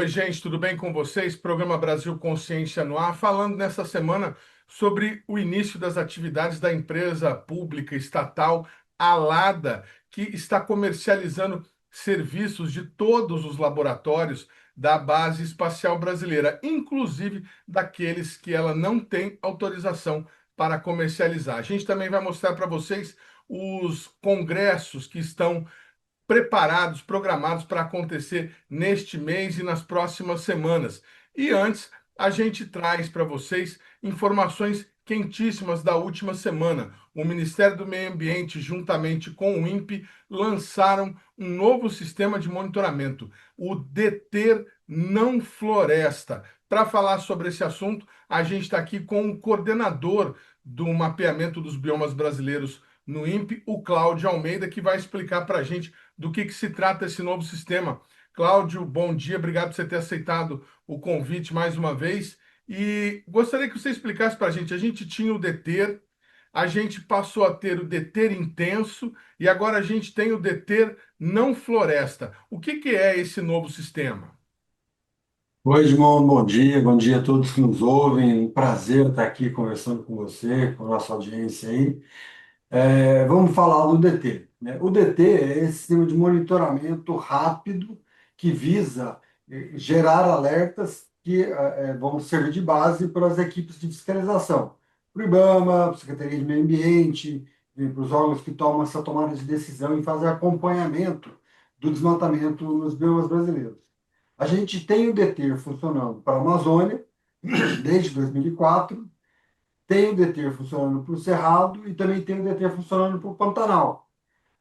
gente, tudo bem com vocês? Programa Brasil Consciência no ar, falando nessa semana sobre o início das atividades da empresa pública estatal Alada, que está comercializando serviços de todos os laboratórios da Base Espacial Brasileira, inclusive daqueles que ela não tem autorização para comercializar. A gente também vai mostrar para vocês os congressos que estão preparados, programados para acontecer neste mês e nas próximas semanas. E antes, a gente traz para vocês informações quentíssimas da última semana. O Ministério do Meio Ambiente, juntamente com o INPE, lançaram um novo sistema de monitoramento, o Deter Não Floresta. Para falar sobre esse assunto, a gente está aqui com o coordenador do mapeamento dos biomas brasileiros no INPE, o Cláudio Almeida, que vai explicar para a gente do que se trata esse novo sistema. Cláudio, bom dia, obrigado por você ter aceitado o convite mais uma vez. E gostaria que você explicasse para a gente. A gente tinha o DETER, a gente passou a ter o DETER intenso e agora a gente tem o DETER não floresta. O que é esse novo sistema? Oi, Edmond, bom dia a todos que nos ouvem. Um prazer estar aqui conversando com você, com a nossa audiência aí. Vamos falar do DT, né? O DT é esse sistema de monitoramento rápido que visa gerar alertas que vão servir de base para as equipes de fiscalização, para o IBAMA, para a Secretaria de Meio Ambiente, e para os órgãos que tomam essa tomada de decisão e fazem acompanhamento do desmatamento nos biomas brasileiros. A gente tem o DETER funcionando para a Amazônia desde 2004, tem o DETER funcionando para o Cerrado e também tem o DETER funcionando para o Pantanal.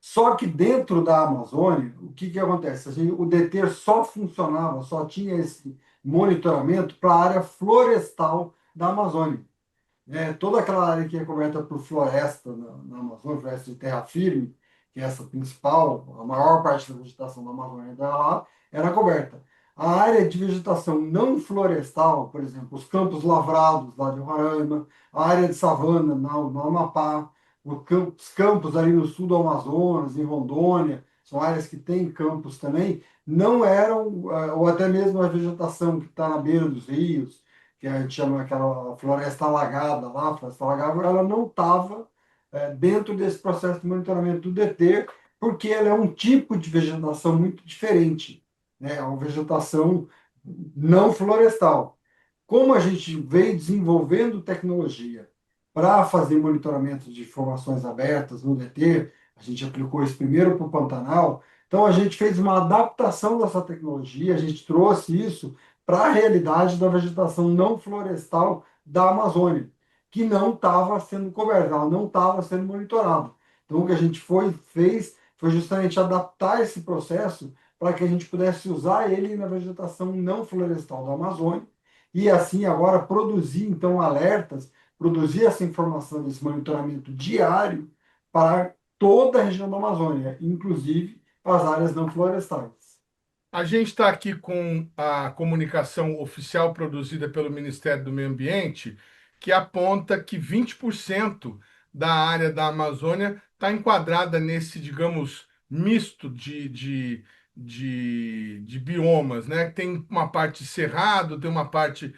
Só que dentro da Amazônia, o que acontece? O DETER só funcionava, só tinha esse monitoramento para a área florestal da Amazônia. Toda aquela área que é coberta por floresta na Amazônia, floresta de terra firme, que é essa principal, a maior parte da vegetação da Amazônia era lá, era coberta. A área de vegetação não florestal, por exemplo, os campos lavrados lá de Roraima, a área de savana no Amapá, os campos ali no sul do Amazonas, em Rondônia, são áreas que têm campos também, não eram, ou até mesmo a vegetação que está na beira dos rios, que a gente chama aquela floresta alagada lá, floresta alagada, ela não estava dentro desse processo de monitoramento do DT, porque ela é um tipo de vegetação muito diferente, né? É uma vegetação não florestal. Como a gente veio desenvolvendo tecnologia para fazer monitoramento de informações abertas no DT, a gente aplicou isso primeiro para o Pantanal, então a gente fez uma adaptação dessa tecnologia, a gente trouxe isso para a realidade da vegetação não florestal da Amazônia, que não estava sendo coberta, ela não estava sendo monitorada. Então, o que a gente fez foi justamente adaptar esse processo para que a gente pudesse usar ele na vegetação não florestal da Amazônia e, assim, agora produzir, então, alertas, produzir essa informação, esse monitoramento diário para toda a região da Amazônia, inclusive para as áreas não florestais. A gente está aqui com a comunicação oficial produzida pelo Ministério do Meio Ambiente, que aponta que 20% da área da Amazônia está enquadrada nesse, digamos, misto de biomas, né? Tem uma parte cerrado, tem uma parte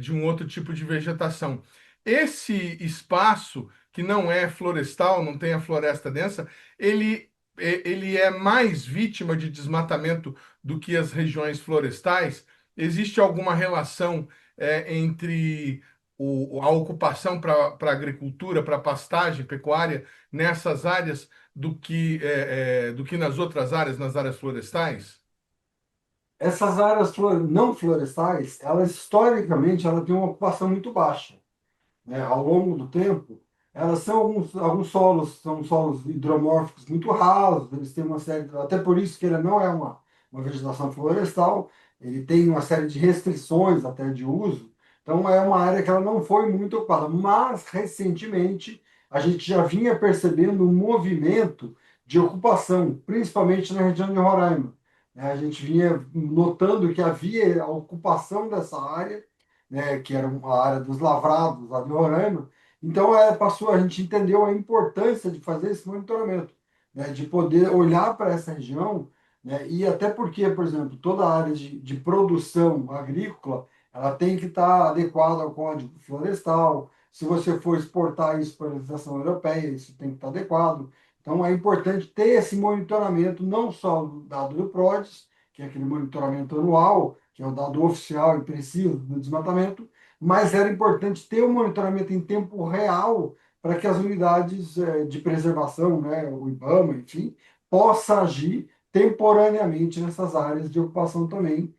de um outro tipo de vegetação. Esse espaço, que não é florestal, não tem a floresta densa, ele é mais vítima de desmatamento do que as regiões florestais? Existe alguma relação entre a ocupação para agricultura, para pastagem, pecuária, nessas áreas do que nas outras áreas, nas áreas florestais? Essas áreas não florestais, elas historicamente ela tem uma ocupação muito baixa, né? Ao longo do tempo, elas são alguns solos, são solos hidromórficos muito rasos, eles têm uma série, até por isso que ele não é uma vegetação florestal, ele tem uma série de restrições até de uso, então é uma área que ela não foi muito ocupada, mas recentemente a gente já vinha percebendo um movimento de ocupação, principalmente na região de Roraima, né? A gente vinha notando que havia a ocupação dessa área, né, que era uma área dos lavrados lá de Roraima. Então, a gente entendeu a importância de fazer esse monitoramento, né, de poder olhar para essa região né? E até porque, por exemplo, toda a área de produção agrícola, ela tem que estar adequada ao Código Florestal. Se você for exportar isso para a legislação europeia, isso tem que estar adequado. Então, é importante ter esse monitoramento, não só do dado do PRODES, que é aquele monitoramento anual, que é o dado oficial e preciso do desmatamento, mas era importante ter um monitoramento em tempo real para que as unidades de preservação, né, o IBAMA, enfim, possa agir temporaneamente nessas áreas de ocupação também,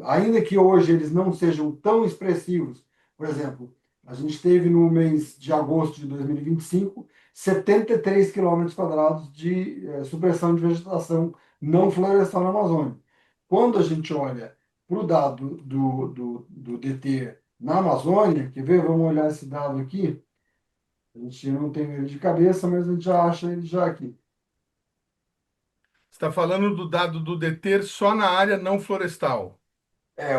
ainda que hoje eles não sejam tão expressivos. Por exemplo, a gente teve no mês de agosto de 2025 73 quilômetros quadrados de supressão de vegetação não florestal na Amazônia. Quando a gente olha para o dado do DT na Amazônia, quer ver? Vamos olhar esse dado aqui. A gente não tem ele de cabeça, mas a gente já acha ele já aqui. Você está falando do dado do deter só na área não florestal.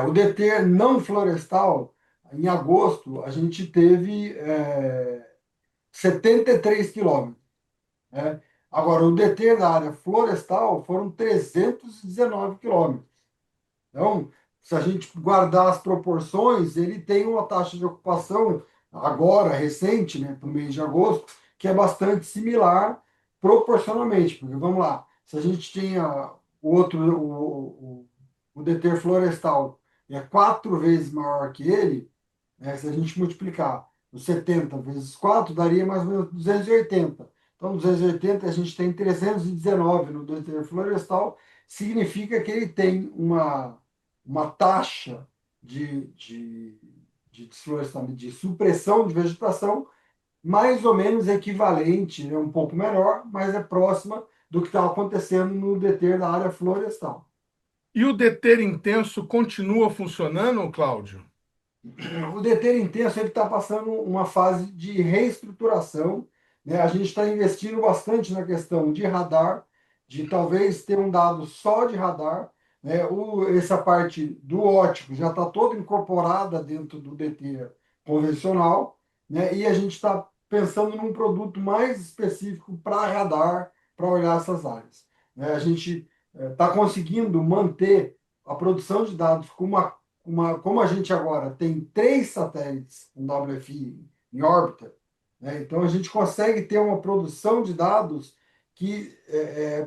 O DT não florestal, em agosto, a gente teve 73 quilômetros, né? Agora, o DT da área florestal foram 319 quilômetros. Então, se a gente guardar as proporções, ele tem uma taxa de ocupação agora, recente, né, para o mês de agosto, que é bastante similar proporcionalmente. Porque, vamos lá, se a gente tinha o deter florestal é 4 vezes maior que ele, né, se a gente multiplicar os 70 vezes 4 daria mais ou menos 280. Então, 280 a gente tem 319 no deter florestal, significa que ele tem uma taxa de, de, de desflorestamento, de supressão de vegetação mais ou menos equivalente, né, um pouco menor, mas é próxima do que está acontecendo no deter da área florestal. E o deter intenso continua funcionando, Cláudio? O DT Intenso ele está passando uma fase de reestruturação, né? A gente está investindo bastante na questão de radar, de talvez ter um dado só de radar, né? Essa parte do ótico já está toda incorporada dentro do DT convencional, né? E a gente está pensando num produto mais específico para radar, para olhar essas áreas, né? A gente está conseguindo manter a produção de dados com como a gente agora tem 3 satélites com WFI em órbita, né? Então a gente consegue ter uma produção de dados que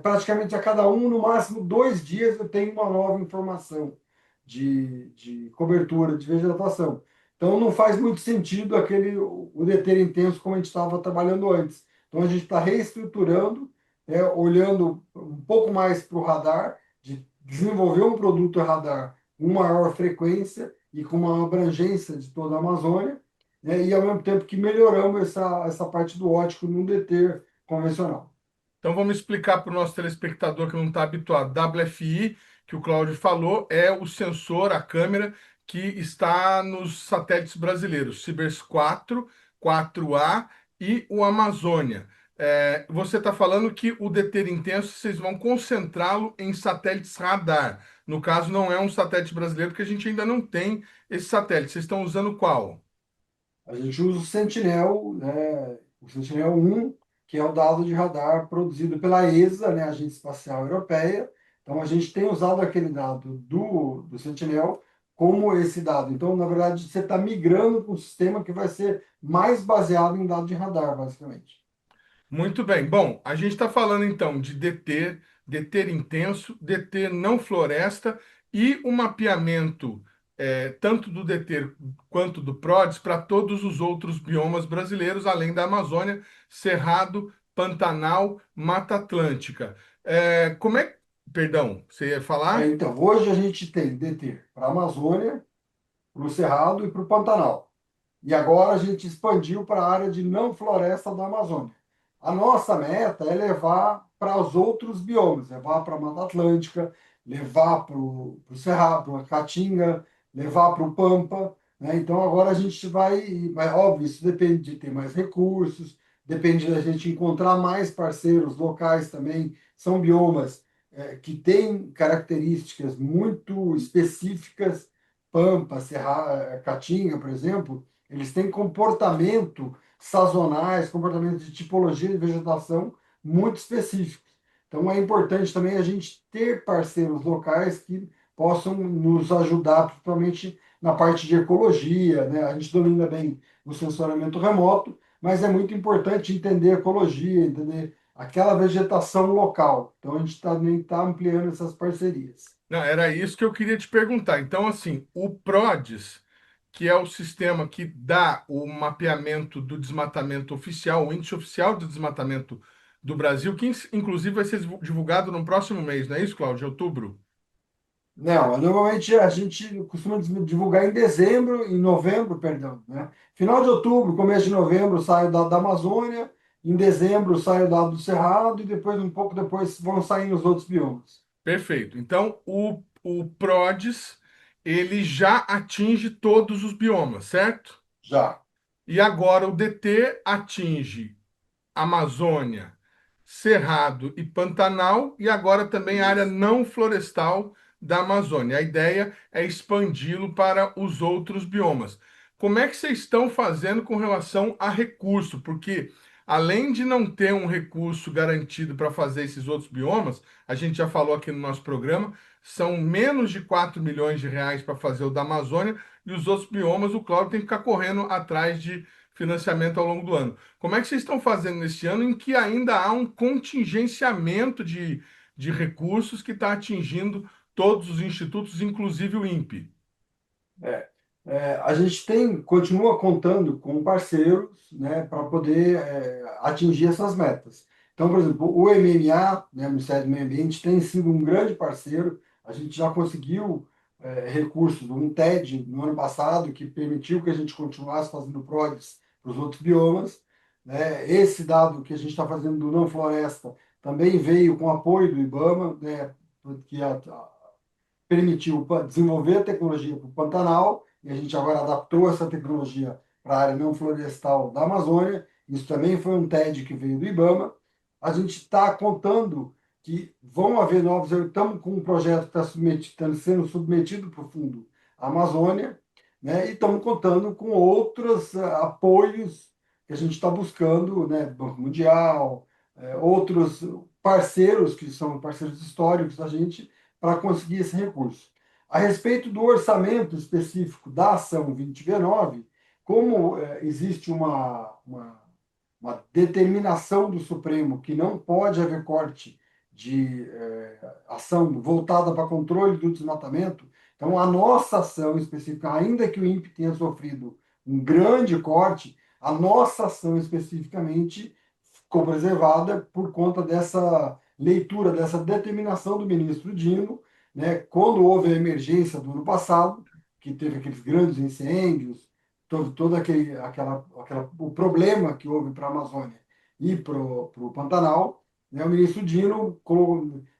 praticamente a cada no máximo 2 dias, eu tenho uma nova informação de cobertura de vegetação. Então não faz muito sentido o deter intenso como a gente estava trabalhando antes. Então a gente está reestruturando, olhando um pouco mais para o radar, de desenvolver um produto radar com maior frequência e com uma abrangência de toda a Amazônia, né? E ao mesmo tempo que melhoramos essa parte do ótico num deter convencional. Então vamos explicar para o nosso telespectador que não está habituado. WFI, que o Cláudio falou, é o sensor, a câmera que está nos satélites brasileiros, Cibers 4, 4A e o Amazônia. Você está falando que o deter intenso vocês vão concentrá-lo em satélites radar. No caso, não é um satélite brasileiro, porque a gente ainda não tem esse satélite. Vocês estão usando qual? A gente usa o Sentinel, né, o Sentinel-1, que é o dado de radar produzido pela ESA, né, Agência Espacial Europeia. Então, a gente tem usado aquele dado do Sentinel como esse dado. Então, na verdade, você está migrando para um sistema que vai ser mais baseado em dado de radar, basicamente. Muito bem. Bom, a gente está falando então de deter, deter intenso, deter não floresta e o mapeamento tanto do deter quanto do PRODES para todos os outros biomas brasileiros, além da Amazônia, Cerrado, Pantanal, Mata Atlântica. Como é. Perdão, você ia falar? Então, hoje a gente tem DT para a Amazônia, para o Cerrado e para o Pantanal. E agora a gente expandiu para a área de não floresta da Amazônia. A nossa meta é levar para os outros biomas, levar para a Mata Atlântica, levar para o Cerrado, para a Caatinga, levar para o Pampa, né? Então agora a gente vai, óbvio, isso depende de ter mais recursos, depende da gente encontrar mais parceiros locais também. São biomas que têm características muito específicas, Pampa, Serra, Caatinga, por exemplo, eles têm comportamento sazonais, comportamentos de tipologia de vegetação muito específicos. Então, é importante também a gente ter parceiros locais que possam nos ajudar, principalmente na parte de ecologia, né? A gente domina bem o sensoriamento remoto, mas é muito importante entender a ecologia, entender aquela vegetação local. Então, a gente também está ampliando essas parcerias. Não, era isso que eu queria te perguntar. Então, assim, o PRODES, que é o sistema que dá o mapeamento do desmatamento oficial, o índice oficial de desmatamento do Brasil, que inclusive vai ser divulgado no próximo mês, não é isso, Cláudio? De outubro? Não, normalmente a gente costuma divulgar em dezembro, em novembro, perdão, né? Final de outubro, começo de novembro sai o dado da Amazônia, em dezembro sai o dado do Cerrado e depois, um pouco depois, vão saindo os outros biomas. Perfeito. Então, o PRODES, ele já atinge todos os biomas, certo? Já. E agora o DT atinge Amazônia, Cerrado e Pantanal, e agora também a área Isso. não florestal da Amazônia. A ideia é expandi-lo para os outros biomas. Como é que vocês estão fazendo com relação a recurso? Porque além de não ter um recurso garantido para fazer esses outros biomas, a gente já falou aqui no nosso programa, são menos de 4 milhões de reais para fazer o da Amazônia, e os outros biomas, o Cláudio tem que ficar correndo atrás de financiamento ao longo do ano. Como é que vocês estão fazendo neste ano em que ainda há um contingenciamento de recursos que está atingindo todos os institutos, inclusive o INPE? É. A gente continua contando com parceiros, né, para poder atingir essas metas. Então, por exemplo, o MMA, né, o Ministério do Meio Ambiente, tem sido um grande parceiro. A gente já conseguiu recursos, um TED no ano passado, que permitiu que a gente continuasse fazendo PRODES para os outros biomas. Né? Esse dado que a gente está fazendo do Não Floresta também veio com apoio do IBAMA, né, que permitiu desenvolver a tecnologia para o Pantanal, e a gente agora adaptou essa tecnologia para a área não florestal da Amazônia. Isso também foi um TED que veio do IBAMA. A gente está contando que vão haver novos. Estamos com um projeto que está sendo submetido para o Fundo Amazônia, né? E estamos contando com outros apoios que a gente está buscando, né? Banco Mundial, outros parceiros que são parceiros históricos da gente para conseguir esse recurso. A respeito do orçamento específico da ação 2019, como existe uma determinação do Supremo que não pode haver corte de ação voltada para controle do desmatamento, então a nossa ação específica, ainda que o INPE tenha sofrido um grande corte, a nossa ação especificamente ficou preservada por conta dessa leitura, dessa determinação do ministro Dino, né, quando houve a emergência do ano passado, que teve aqueles grandes incêndios, todo o problema que houve para a Amazônia e para o Pantanal, né, o ministro Dino,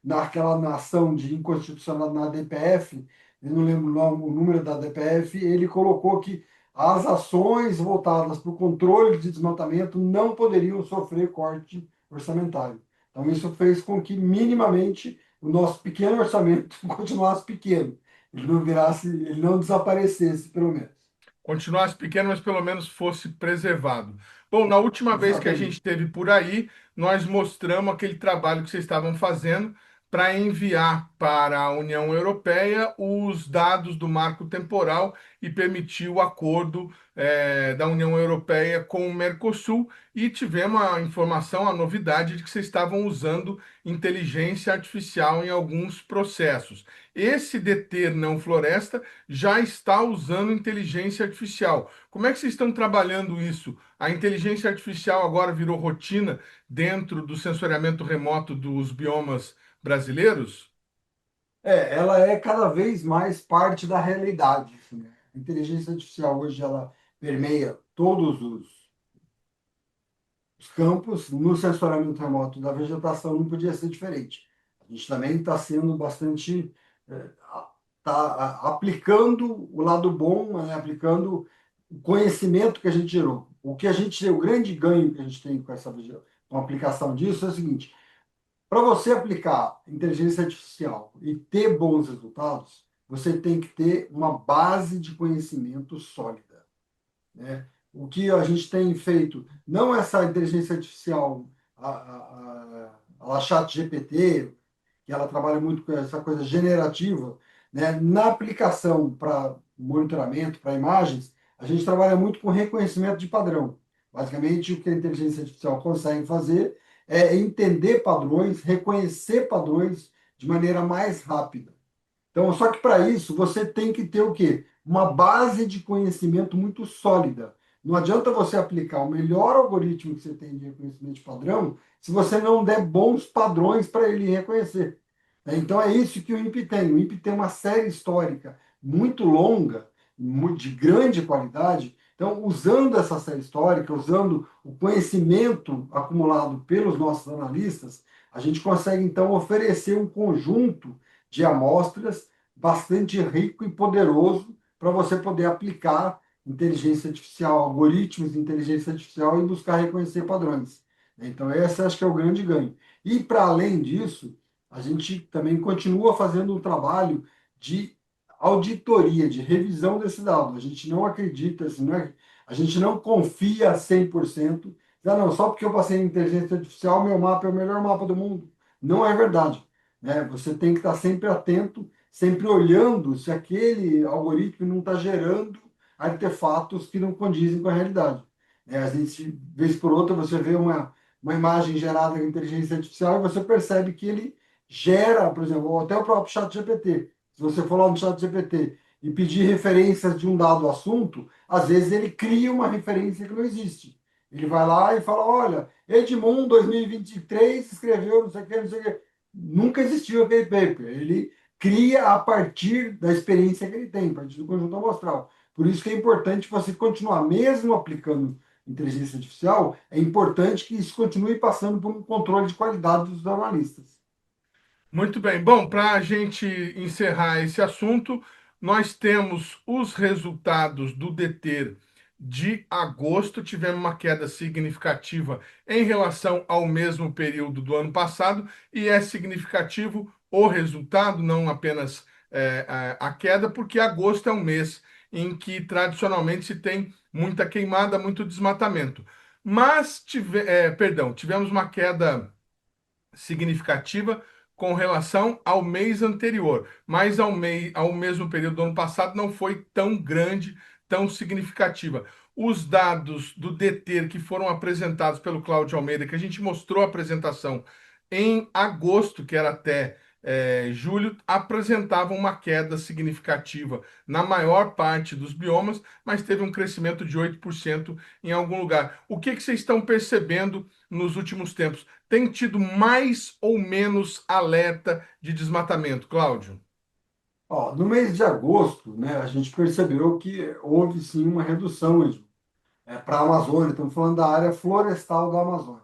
naquela ação de inconstitucional na DPF, eu não lembro o número da DPF, ele colocou que as ações voltadas para o controle de desmatamento não poderiam sofrer corte orçamentário. Então, isso fez com que, minimamente, o nosso pequeno orçamento continuasse pequeno. Ele não desaparecesse, pelo menos. Continuasse pequeno, mas pelo menos fosse preservado. Bom, na última vez que a gente Exatamente. esteve por aí, nós mostramos aquele trabalho que vocês estavam fazendo para enviar para a União Europeia os dados do marco temporal e permitir o acordo da União Europeia com o Mercosul. E tivemos a informação, a novidade de que vocês estavam usando inteligência artificial em alguns processos. Esse deter não floresta já está usando inteligência artificial. Como é que vocês estão trabalhando isso? A inteligência artificial agora virou rotina dentro do sensoriamento remoto dos biomas brasileiros? Ela é cada vez mais parte da realidade. Assim, né? A inteligência artificial hoje ela permeia todos os campos. No sensoramento remoto da vegetação não podia ser diferente. A gente também está sendo bastante, aplicando o lado bom, né? Aplicando o conhecimento que a gente gerou. O grande ganho que a gente tem com a aplicação disso é o seguinte: para você aplicar inteligência artificial e ter bons resultados, você tem que ter uma base de conhecimento sólida, né? O que a gente tem feito, não essa inteligência artificial a ChatGPT, que ela trabalha muito com essa coisa generativa, né? Na aplicação para monitoramento, para imagens, a gente trabalha muito com reconhecimento de padrão. Basicamente, o que a inteligência artificial consegue fazer é entender padrões, reconhecer padrões de maneira mais rápida. Então, só que para isso você tem que ter o quê? Uma base de conhecimento muito sólida. Não adianta você aplicar o melhor algoritmo que você tem de reconhecimento de padrão se você não der bons padrões para ele reconhecer. Então é isso que o INPE tem. O INPE tem uma série histórica muito longa, de grande qualidade. Então, usando essa série histórica, usando o conhecimento acumulado pelos nossos analistas, a gente consegue então oferecer um conjunto de amostras bastante rico e poderoso para você poder aplicar inteligência artificial, algoritmos de inteligência artificial e buscar reconhecer padrões. Então, esse acho que é o grande ganho. E, para além disso, a gente também continua fazendo um trabalho de auditoria, de revisão desse dado. A gente não acredita, assim, a gente não confia 100%. Ah, não, só porque eu passei em inteligência artificial, meu mapa é o melhor mapa do mundo. Não é verdade, né? Você tem que estar sempre atento, sempre olhando se aquele algoritmo não está gerando artefatos que não condizem com a realidade. A gente, vez por outra, você vê uma imagem gerada com inteligência artificial e você percebe que ele gera, por exemplo, até o próprio chat GPT. Se você for lá no chat GPT e pedir referências de um dado assunto, às vezes ele cria uma referência que não existe. Ele vai lá e fala, olha, Edmund 2023 escreveu não sei o que, não sei o que. Nunca existiu aquele paper. Ele cria a partir da experiência que ele tem, a partir do conjunto amostral. Por isso que é importante você continuar, mesmo aplicando inteligência artificial, é importante que isso continue passando por um controle de qualidade dos analistas. Muito bem. Bom, para a gente encerrar esse assunto, nós temos os resultados do DETER de agosto. Tivemos uma queda significativa em relação ao mesmo período do ano passado, e é significativo o resultado, não apenas a queda, porque agosto é um mês em que tradicionalmente se tem muita queimada, muito desmatamento. Mas, tivemos uma queda significativa com relação ao mês anterior, mas ao mesmo período do ano passado não foi tão grande, tão significativa. Os dados do DETER que foram apresentados pelo Cláudio Almeida, que a gente mostrou a apresentação em agosto, que era até julho, apresentavam uma queda significativa na maior parte dos biomas, mas teve um crescimento de 8% em algum lugar. O que vocês estão percebendo nos últimos tempos? Tem tido mais ou menos alerta de desmatamento, Cláudio? Ó, no mês de agosto, né, a gente percebeu que houve sim uma redução para a Amazônia. Estamos falando da área florestal da Amazônia.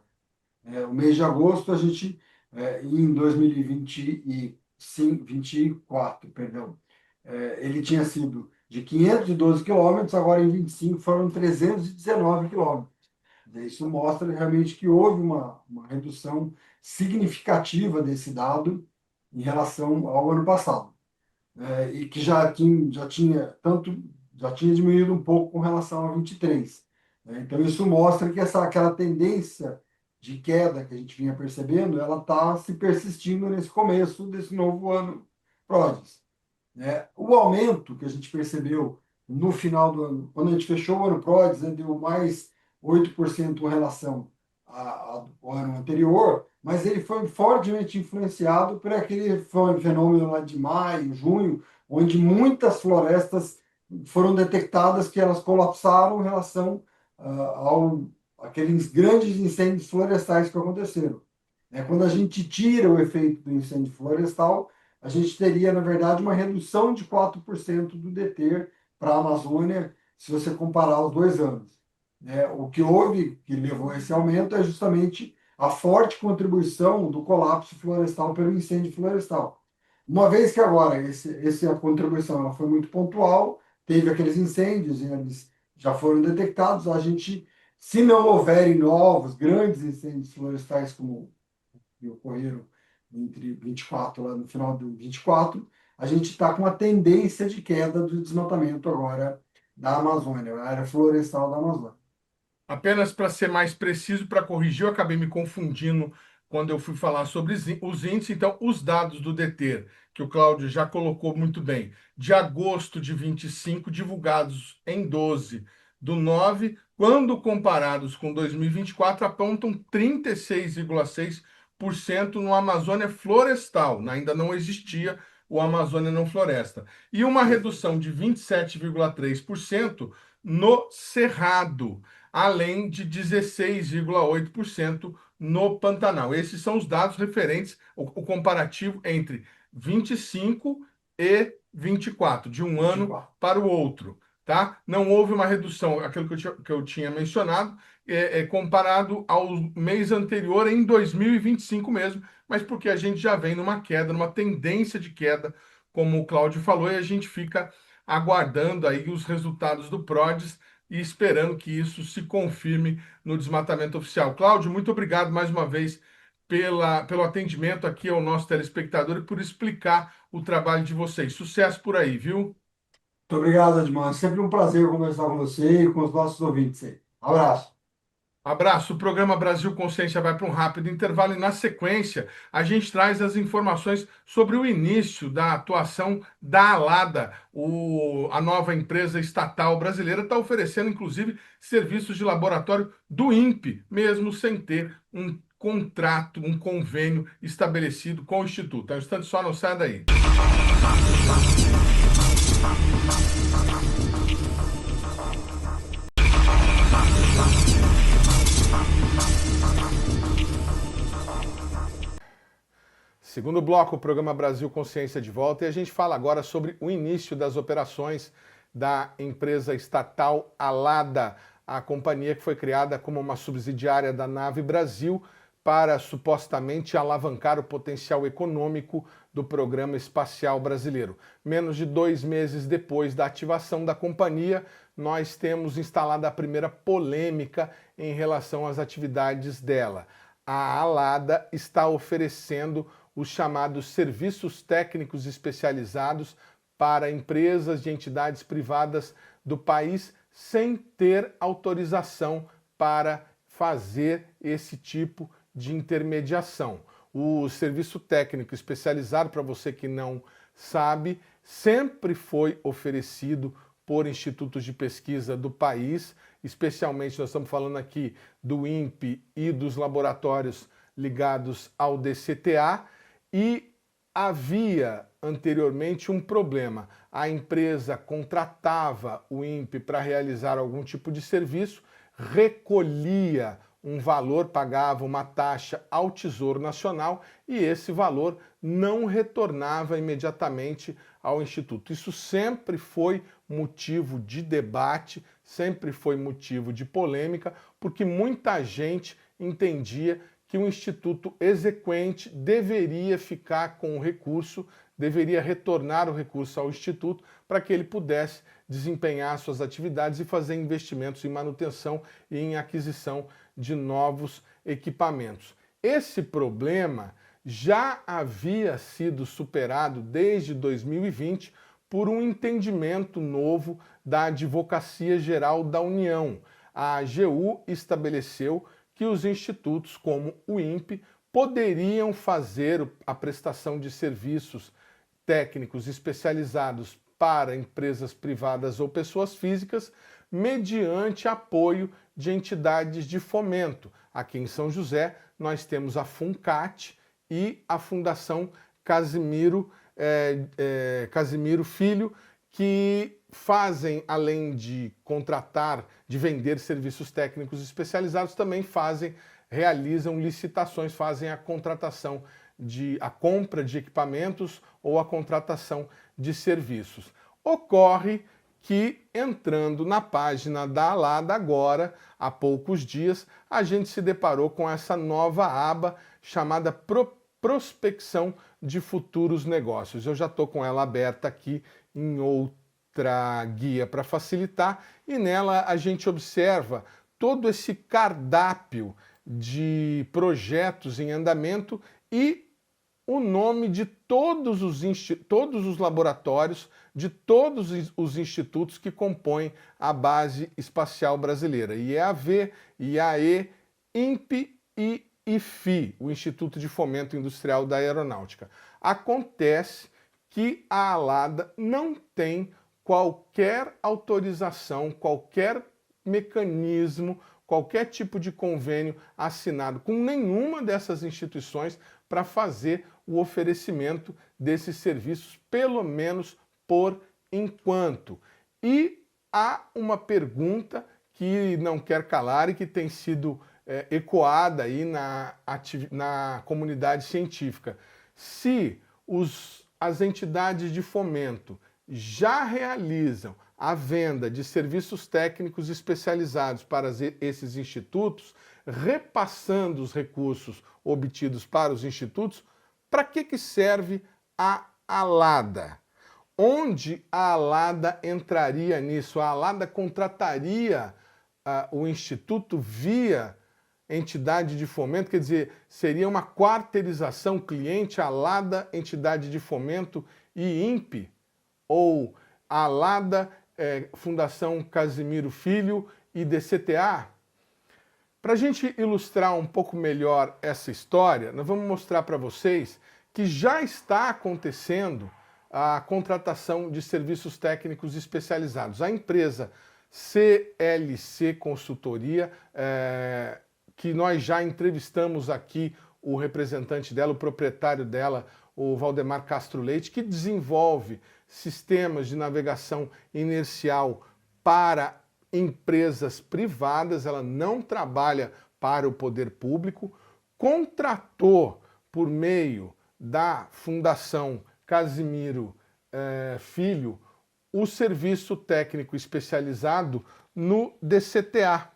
O mês de agosto, a gente, em 2025, 24, perdão, ele tinha sido de 512 quilômetros, agora em 25 foram 319 quilômetros. Isso mostra realmente que houve uma redução significativa desse dado em relação ao ano passado, e que já tinha diminuído um pouco com relação a 23. Então isso mostra que aquela tendência de queda que a gente vinha percebendo, ela está se persistindo nesse começo desse novo ano PRODES. O aumento que a gente percebeu no final do ano, quando a gente fechou o ano PRODES, né, deu mais 8% em relação ao ano anterior, mas ele foi fortemente influenciado por aquele fenômeno lá de maio, junho, onde muitas florestas foram detectadas que elas colapsaram em relação ao aqueles grandes incêndios florestais que aconteceram. Quando a gente tira o efeito do incêndio florestal, a gente teria, na verdade, uma redução de 4% do DETER para a Amazônia, se você comparar os 2 anos. O que houve, que levou a esse aumento, é justamente a forte contribuição do colapso florestal pelo incêndio florestal. Uma vez que agora essa contribuição ela foi muito pontual, teve aqueles incêndios e eles já foram detectados, a gente, se não houverem novos grandes incêndios florestais como que ocorreram entre 24, lá no final do 24, a gente está com uma tendência de queda do desmatamento agora da Amazônia, a área florestal da Amazônia. Apenas para ser mais preciso, para corrigir, eu acabei me confundindo quando eu fui falar sobre os índices. Então, os dados do DT, que o Cláudio já colocou muito bem, de agosto de 25, divulgados em 12/9, quando comparados com 2024, apontam 36,6% no Amazônia Florestal. Ainda não existia o Amazônia Não Floresta. E uma redução de 27,3% no Cerrado, além de 16,8% no Pantanal. Esses são os dados referentes, o comparativo entre 25 e 24, de um ano 24. para o outro. Tá? Não houve uma redução, aquilo que eu tinha mencionado, comparado ao mês anterior, em 2025 mesmo, mas porque a gente já vem numa queda, numa tendência de queda, como o Cláudio falou, e a gente fica aguardando aí os resultados do PRODES e esperando que isso se confirme no desmatamento oficial. Cláudio, muito obrigado mais uma vez pelo atendimento aqui ao nosso telespectador e por explicar o trabalho de vocês. Sucesso por aí, viu? Muito obrigado, Edmar. É sempre um prazer conversar com você e com os nossos ouvintes aí. Abraço. Abraço. O programa Brasil Consciência vai para um rápido intervalo e, na sequência, a gente traz as informações sobre o início da atuação da Alada. A nova empresa estatal brasileira está oferecendo, inclusive, serviços de laboratório do INPE, mesmo sem ter um contrato, um convênio estabelecido com o Instituto. É um instante só, não sai daí. Segundo bloco, o programa Brasil Consciência de volta, e a gente fala agora sobre o início das operações da empresa estatal Alada, a companhia que foi criada como uma subsidiária da Nave Brasil para supostamente alavancar o potencial econômico do programa espacial brasileiro. Menos de 2 meses depois da ativação da companhia, nós temos instalada a primeira polêmica em relação às atividades dela. A Alada está oferecendo os chamados serviços técnicos especializados para empresas e entidades privadas do país sem ter autorização para fazer esse tipo de intermediação. O serviço técnico especializado, para você que não sabe, sempre foi oferecido por institutos de pesquisa do país, especialmente nós estamos falando aqui do INPE e dos laboratórios ligados ao DCTA, e havia anteriormente um problema. A empresa contratava o INPE para realizar algum tipo de serviço, recolhia um valor, pagava uma taxa ao Tesouro Nacional e esse valor não retornava imediatamente ao Instituto. Isso sempre foi motivo de debate, sempre foi motivo de polêmica, porque muita gente entendia que o Instituto exequente deveria ficar com o recurso, deveria retornar o recurso ao Instituto para que ele pudesse desempenhar suas atividades e fazer investimentos em manutenção e em aquisição de novos equipamentos. Esse problema já havia sido superado desde 2020 por um entendimento novo da Advocacia Geral da União. A AGU estabeleceu que os institutos, como o INPE, poderiam fazer a prestação de serviços técnicos especializados para empresas privadas ou pessoas físicas, mediante apoio de entidades de fomento. Aqui em São José, nós temos a FUNCAT e a Fundação Casimiro Filho, que fazem, além de contratar, de vender serviços técnicos especializados, também realizam licitações, fazem a contratação a compra de equipamentos ou a contratação de serviços. Ocorre que, entrando na página da Alada agora, há poucos dias, a gente se deparou com essa nova aba chamada Prospecção de Futuros Negócios. Eu já estou com ela aberta aqui em outra guia para facilitar, e nela a gente observa todo esse cardápio de projetos em andamento e o nome de todos os laboratórios, de todos os institutos que compõem a Base Espacial Brasileira, IEAV, IAE, INPE e IFI, o Instituto de Fomento Industrial da Aeronáutica. Acontece que a ALADA não tem qualquer autorização, qualquer mecanismo, qualquer tipo de convênio assinado com nenhuma dessas instituições para fazer o oferecimento desses serviços, pelo menos por enquanto. E há uma pergunta que não quer calar e que tem sido ecoada aí na comunidade científica. Se as entidades de fomento já realizam a venda de serviços técnicos especializados para esses institutos, repassando os recursos obtidos para os institutos, para que serve a ALADA? Onde a ALADA entraria nisso? A ALADA contrataria o instituto via entidade de fomento, quer dizer, seria uma quarteirização cliente, ALADA, entidade de fomento e INPE, ou ALADA, Fundação Casimiro Filho e DCTA? Para a gente ilustrar um pouco melhor essa história, nós vamos mostrar para vocês que já está acontecendo a contratação de serviços técnicos especializados. A empresa CLC Consultoria, que nós já entrevistamos aqui o representante dela, o proprietário dela, o Valdemar Castro Leite, que desenvolve sistemas de navegação inercial para empresas privadas, ela não trabalha para o poder público, contratou por meio da Fundação Casimiro Filho o serviço técnico especializado no DCTA,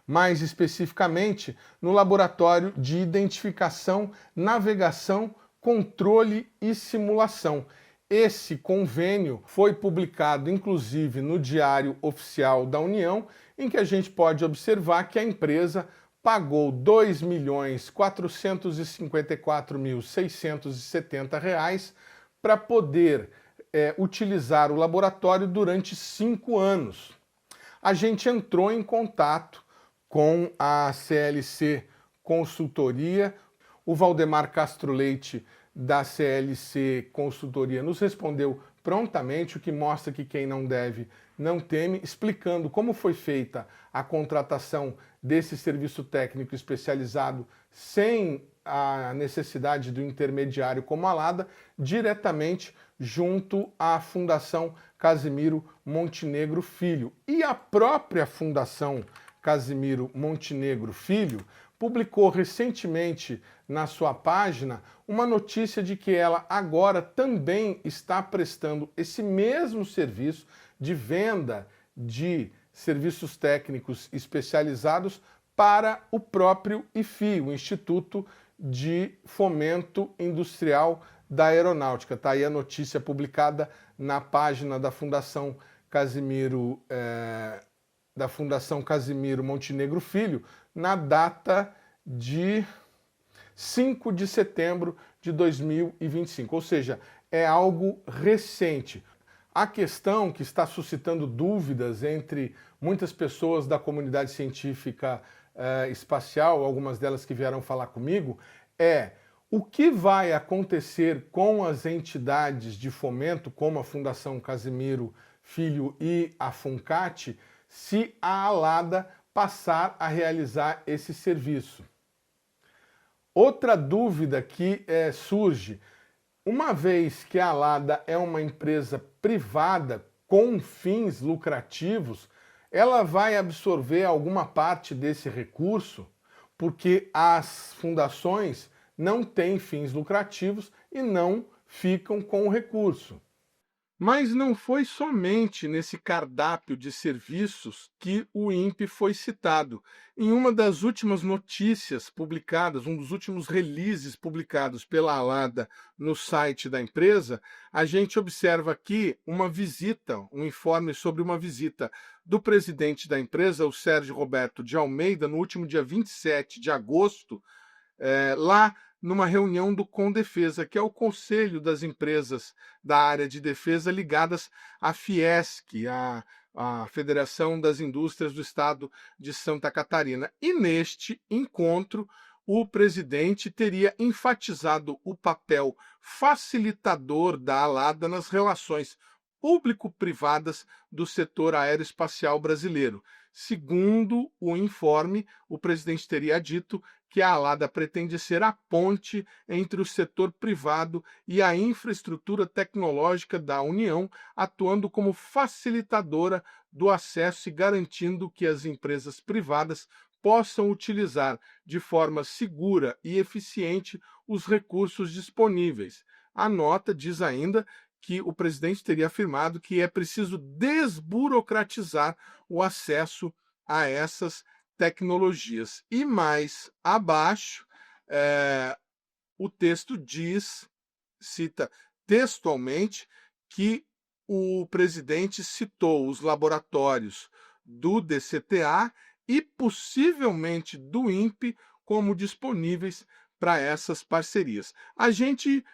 mais especificamente no Laboratório de Identificação, Navegação, Controle e Simulação. Esse convênio foi publicado, inclusive, no Diário Oficial da União, em que a gente pode observar que a empresa pagou R$ 2.454.670 para poder utilizar o laboratório durante 5 anos. A gente entrou em contato com a CLC Consultoria, o Valdemar Castro Leite da CLC Consultoria nos respondeu prontamente, o que mostra que quem não deve não teme, explicando como foi feita a contratação desse serviço técnico especializado sem a necessidade do intermediário como a ALADA, diretamente junto à Fundação Casimiro Montenegro Filho. E a própria Fundação Casimiro Montenegro Filho publicou recentemente na sua página uma notícia de que ela agora também está prestando esse mesmo serviço de venda de serviços técnicos especializados para o próprio IFI, o Instituto de Fomento Industrial da Aeronáutica. Está aí a notícia publicada na página da Fundação Casimiro Montenegro Filho, na data de 5 de setembro de 2025, ou seja, é algo recente. A questão que está suscitando dúvidas entre muitas pessoas da comunidade científica espacial, algumas delas que vieram falar comigo, é o que vai acontecer com as entidades de fomento, como a Fundação Casimiro Filho e a FUNCAT, se a ALADA passar a realizar esse serviço. Outra dúvida que surge, uma vez que a ALADA é uma empresa privada com fins lucrativos, ela vai absorver alguma parte desse recurso, porque as fundações não têm fins lucrativos e não ficam com o recurso. Mas não foi somente nesse cardápio de serviços que o INPE foi citado. Em uma das últimas notícias publicadas, um dos últimos releases publicados pela ALADA no site da empresa, a gente observa aqui uma visita, um informe sobre uma visita do presidente da empresa, o Sérgio Roberto de Almeida, no último dia 27 de agosto, lá numa reunião do CONDEFESA, que é o Conselho das Empresas da Área de Defesa ligadas à Fiesc, a Federação das Indústrias do Estado de Santa Catarina. E neste encontro, o presidente teria enfatizado o papel facilitador da ALADA nas relações público-privadas do setor aeroespacial brasileiro. Segundo o informe, o presidente teria dito que a ALADA pretende ser a ponte entre o setor privado e a infraestrutura tecnológica da União, atuando como facilitadora do acesso e garantindo que as empresas privadas possam utilizar de forma segura e eficiente os recursos disponíveis. A nota diz ainda que o presidente teria afirmado que é preciso desburocratizar o acesso a essas tecnologias. E mais abaixo, o texto cita textualmente que o presidente citou os laboratórios do DCTA e possivelmente do INPE como disponíveis para essas parcerias. A gente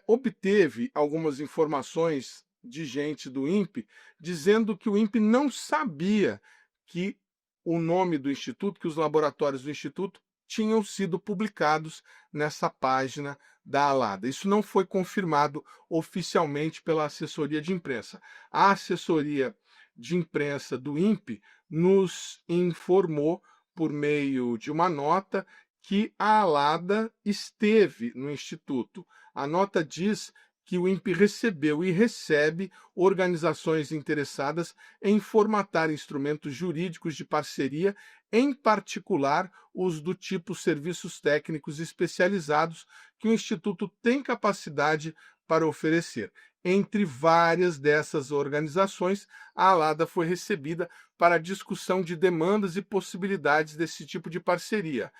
obteve algumas informações de gente do INPE dizendo que o INPE não sabia que o nome do Instituto, que os laboratórios do Instituto tinham sido publicados nessa página da ALADA. Isso não foi confirmado oficialmente pela assessoria de imprensa. A assessoria de imprensa do INPE nos informou, por meio de uma nota, que a ALADA esteve no Instituto. A nota diz que o INPE recebeu e recebe organizações interessadas em formatar instrumentos jurídicos de parceria, em particular os do tipo serviços técnicos especializados que o Instituto tem capacidade para oferecer. Entre várias dessas organizações, a ALADA foi recebida para discussão de demandas e possibilidades desse tipo de parceria.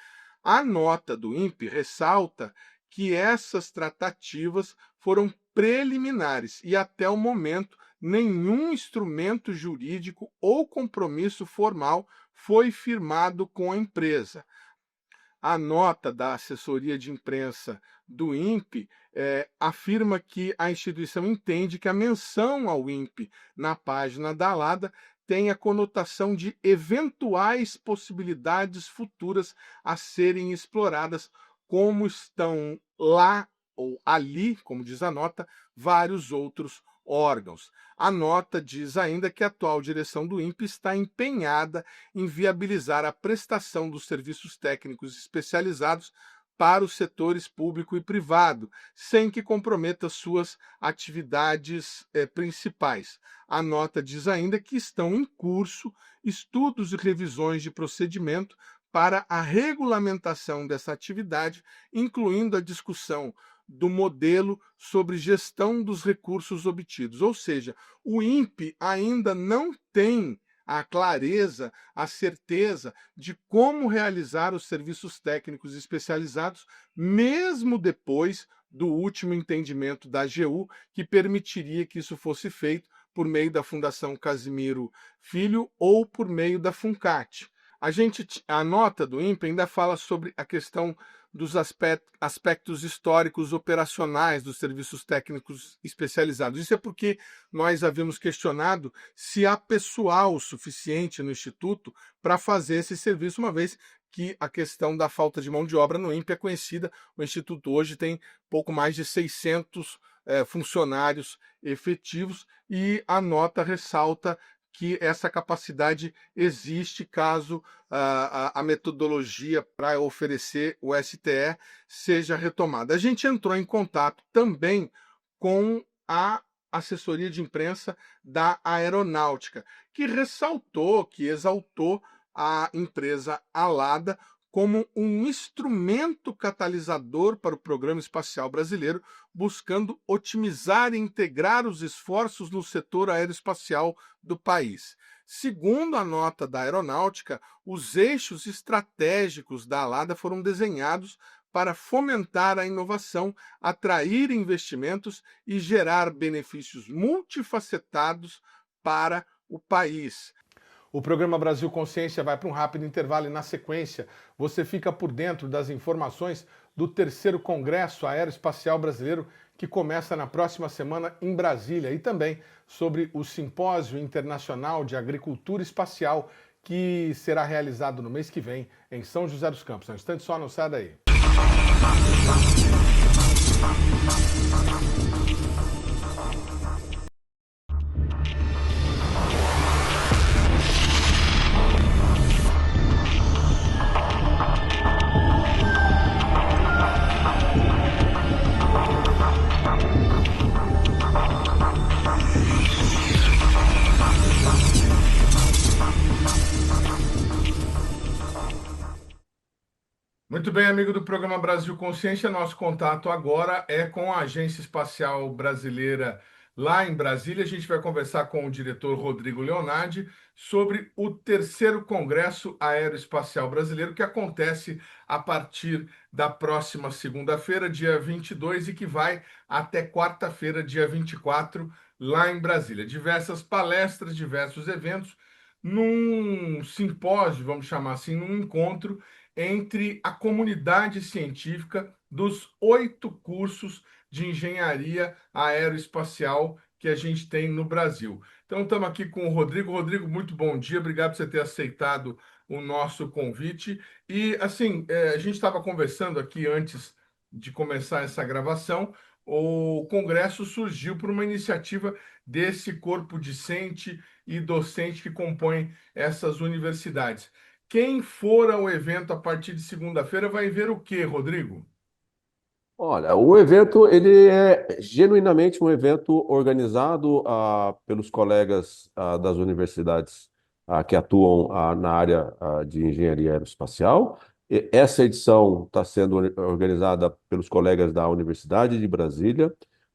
A nota do INPE ressalta que essas tratativas foram preliminares e, até o momento, nenhum instrumento jurídico ou compromisso formal foi firmado com a empresa. A nota da assessoria de imprensa do INPE afirma que a instituição entende que a menção ao INPE na página da ALADA tem a conotação de eventuais possibilidades futuras a serem exploradas, como estão lá ou ali, como diz a nota, vários outros órgãos. A nota diz ainda que a atual direção do INPE está empenhada em viabilizar a prestação dos serviços técnicos especializados para os setores público e privado, sem que comprometa suas atividades principais. A nota diz ainda que estão em curso estudos e revisões de procedimento para a regulamentação dessa atividade, incluindo a discussão do modelo sobre gestão dos recursos obtidos. Ou seja, o INPE ainda não tem a clareza, a certeza de como realizar os serviços técnicos especializados, mesmo depois do último entendimento da AGU, que permitiria que isso fosse feito por meio da Fundação Casimiro Filho ou por meio da FUNCAT. A nota do INPE ainda fala sobre a questão dos aspectos históricos operacionais dos serviços técnicos especializados. Isso é porque nós havíamos questionado se há pessoal suficiente no Instituto para fazer esse serviço, uma vez que a questão da falta de mão de obra no INPE é conhecida. O Instituto hoje tem pouco mais de 600 funcionários efetivos e a nota ressalta que essa capacidade existe caso a metodologia para oferecer o STE seja retomada. A gente entrou em contato também com a assessoria de imprensa da Aeronáutica, que ressaltou, que exaltou a empresa ALADA como um instrumento catalisador para o Programa Espacial Brasileiro, buscando otimizar e integrar os esforços no setor aeroespacial do país. Segundo a nota da Aeronáutica, os eixos estratégicos da ALADA foram desenhados para fomentar a inovação, atrair investimentos e gerar benefícios multifacetados para o país. O programa Brasil Consciência vai para um rápido intervalo e, na sequência, você fica por dentro das informações do terceiro Congresso Aeroespacial Brasileiro, que começa na próxima semana em Brasília, e também sobre o Simpósio Internacional de Agricultura Espacial, que será realizado no mês que vem em São José dos Campos. Um instante só, não sai daí. Muito bem, amigo do programa Brasil Consciência. Nosso contato agora é com a Agência Espacial Brasileira lá em Brasília. A gente vai conversar com o diretor Rodrigo Leonardi sobre o terceiro Congresso Aeroespacial Brasileiro, que acontece a partir da próxima segunda-feira, dia 22, e que vai até quarta-feira, dia 24, lá em Brasília. Diversas palestras, diversos eventos, num simpósio, vamos chamar assim, num encontro entre a comunidade científica dos 8 cursos de engenharia aeroespacial que a gente tem no Brasil. Então, estamos aqui com o Rodrigo. Rodrigo, muito bom dia. Obrigado por você ter aceitado o nosso convite. E, assim, a gente estava conversando aqui antes de começar essa gravação. O Congresso surgiu por uma iniciativa desse corpo discente e docente que compõe essas universidades. Quem for ao evento a partir de segunda-feira vai ver o quê, Rodrigo? Olha, o evento ele é genuinamente um evento organizado pelos colegas das universidades que atuam na área de engenharia aeroespacial. Essa edição está sendo organizada pelos colegas da Universidade de Brasília,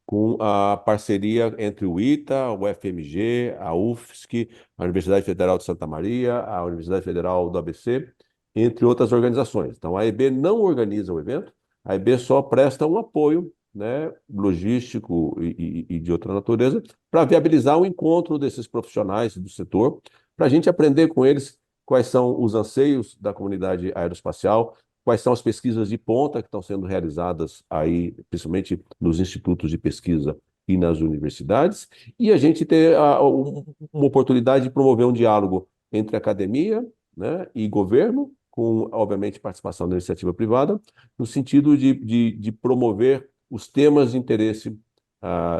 com a parceria entre o ITA, o FMG, a UFSC, a Universidade Federal de Santa Maria, a Universidade Federal do ABC, entre outras organizações. Então, a EB não organiza o evento. A EB só presta um apoio, né, logístico e de outra natureza para viabilizar o encontro desses profissionais do setor, para a gente aprender com eles quais são os anseios da comunidade aeroespacial, quais são as pesquisas de ponta que estão sendo realizadas aí, principalmente nos institutos de pesquisa e nas universidades, e a gente ter uma oportunidade de promover um diálogo entre academia, né, e governo, com, obviamente, participação da iniciativa privada, no sentido de promover os temas de interesse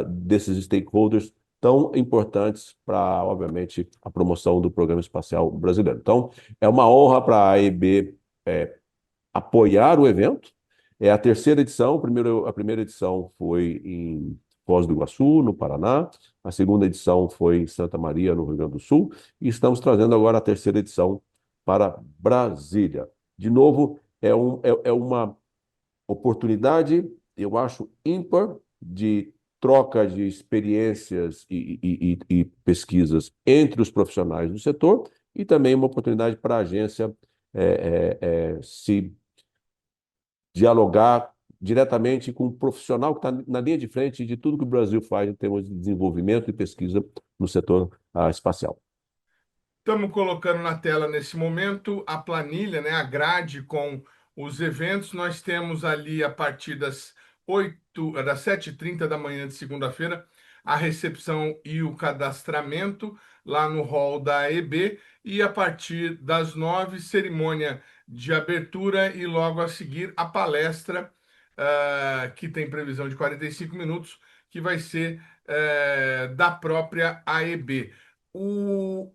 desses stakeholders tão importantes para, obviamente, a promoção do programa espacial brasileiro. Então, é uma honra para a AEB apoiar o evento. É a terceira edição. A primeira edição foi em Foz do Iguaçu, no Paraná. A segunda edição foi em Santa Maria, no Rio Grande do Sul. E estamos trazendo agora a terceira edição para Brasília. De novo, é uma oportunidade, eu acho, ímpar de troca de experiências e pesquisas entre os profissionais do setor e também uma oportunidade para a agência se dialogar diretamente com um profissional que está na linha de frente de tudo que o Brasil faz em termos de desenvolvimento e pesquisa no setor espacial. Estamos colocando na tela nesse momento a planilha, né, a grade com os eventos. Nós temos ali a partir das 7h30 da manhã de segunda-feira a recepção e o cadastramento lá no hall da EB e a partir das 9h, cerimônia de abertura e logo a seguir a palestra, que tem previsão de 45 minutos, que vai ser da própria AEB. O,